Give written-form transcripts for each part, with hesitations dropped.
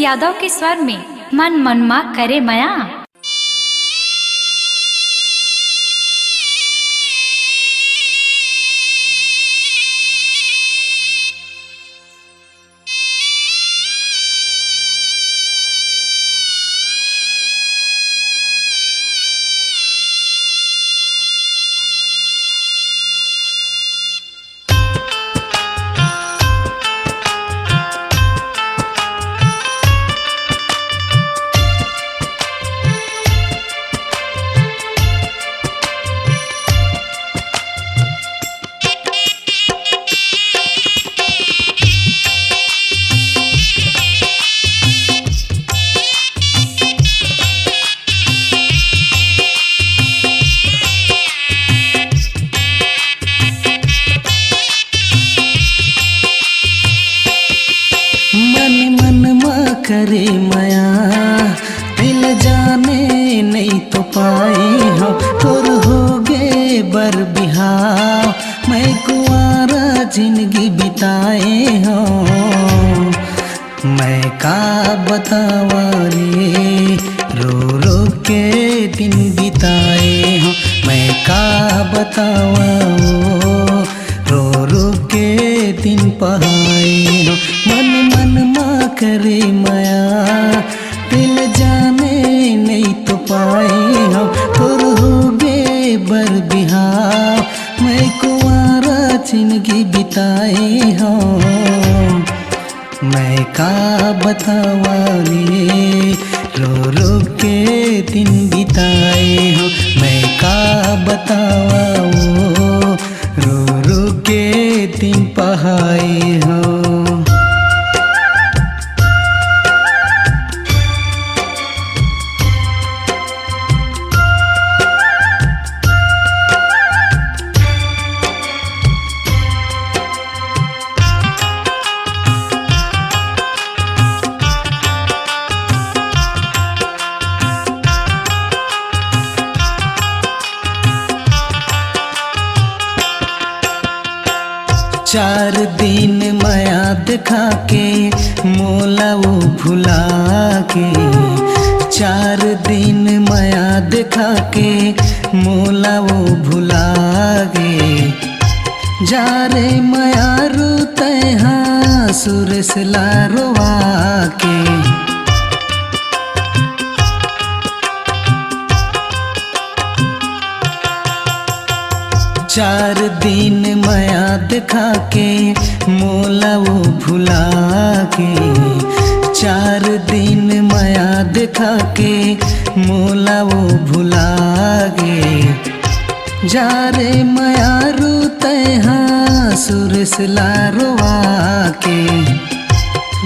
यादव के स्वर में मन मनमा करे मया। करे मया दिल जाने नहीं तो पाए हो तोर हो गे बर बिहाव मैं कुआरा जिंदगी बिताए हो। मैं का बतावा रे रो रो के दिन बिताए हो। मैं का बतावा रो रो के दिन पहाए हो। मन मन मा करे मया दिल जाने नहीं तो पाए हो तोर हो गे बर बिहाव मैं कुआरा जिंदगी बिताए हो। मैं का बतावा रे रो रो के दिन बिताए हो। मैं का बतावा रो रो के दिन पहाए हो। चार दिन माया दिखा के मोला वो भुला के। चार दिन माया दिखा के मोला वो भुला गे। जा रे माया रूते हाँ सुरेश लारोवा के। चार दिन माया दिखा के मोला वो भुला के। चार दिन माया दिखा के मोला वो भुला गे। जा रे माया रूते हाँ सुरेश लारोवा के।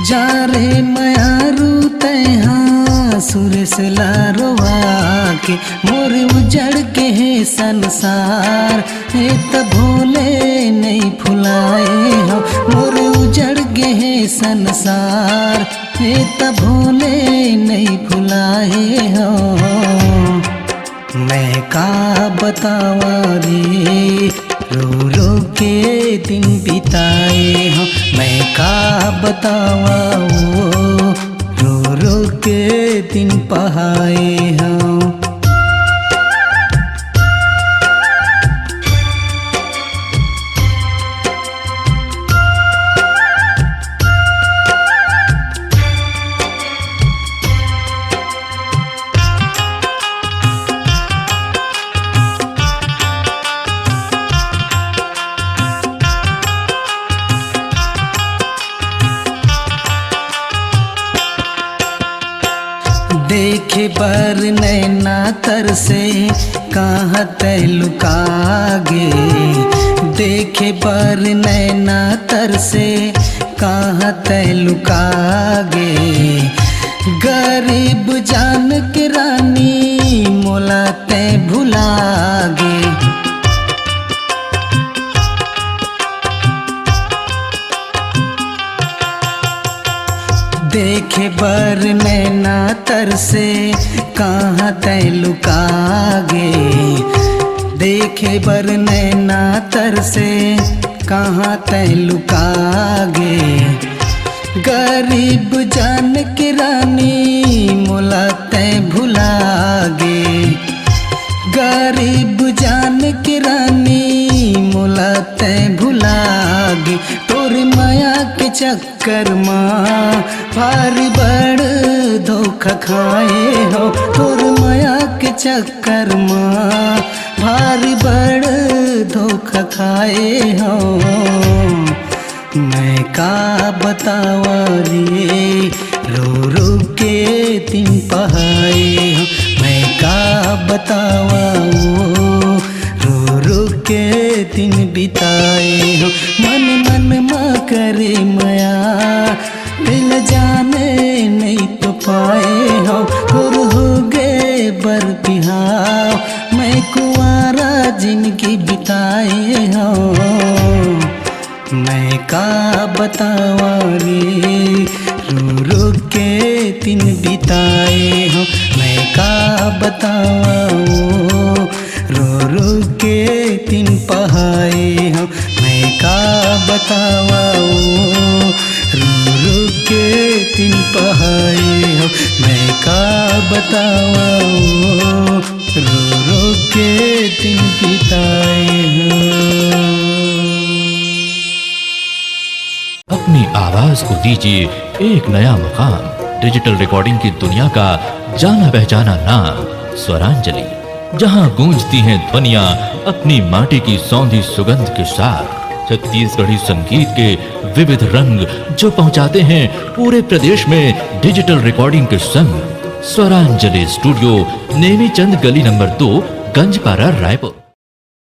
जा रे माया रूते हाँ सुरेश लारोवा के। मोर उजड़ के है संसार हे त भोले नहीं फुलाए हो। मोर उजड़ के है संसार हे त भोले नहीं फुलाए हो। मैं का बतावा रे रो रो के दिन बिताए हो। मैं का बतावा रो रो के दिन पहाए हो। देखे बर नैना तर से कहाँ तय लुकागे। देखे बर नैना तर से कहाँ तय लुकागे। गरीब जान के रानी मोला तय भुलागे। देखे बर नैना तर से कहाँ तय लुकागे। देखे बर नैना तर से कहाँ तय लुकागे। गरीब जान के रानी मोला तै भुला गे, गरीब जान के रानी मोला तै भुला गे। तोर माया के चक्कर माँ भारी बड़ धोखा खाए हो, तोर माया के चक्कर माँ भारी बड़ धोखा खाए हो। मैं का बतावा रे रो रो के तिन पहाए हो, मैं का बतावा वो रो रो के दिन बिताए हो। मन मन मा करे माया दिल जाने नहीं तो पाए हो, और हो गए बर बिहाव मैं कुंवारा जिंदगी बिताए हो। मैं का बतावा रे रो रो के दिन बिताए हो, मैं का बतावा वो रो रो के दिन पहाए हो, मैं का बतावा वो रो रो के दिन पहाए हो, मैं का बतावा वो रो रो के दिन बिताए हो। अपनी आवाज को दीजिए एक नया मुकाम। डिजिटल रिकॉर्डिंग की दुनिया का जाना पहचाना नाम स्वरांजलि, जहां गूंजती हैं ध्वनियां अपनी माटी की सौंधी सुगंध के साथ। छत्तीसगढ़ी संगीत के विविध रंग जो पहुंचाते हैं पूरे प्रदेश में डिजिटल रिकॉर्डिंग के संग। स्वरांजलि स्टूडियो, नेमीचंद गली नंबर 2, गंजपारा, रायपुर।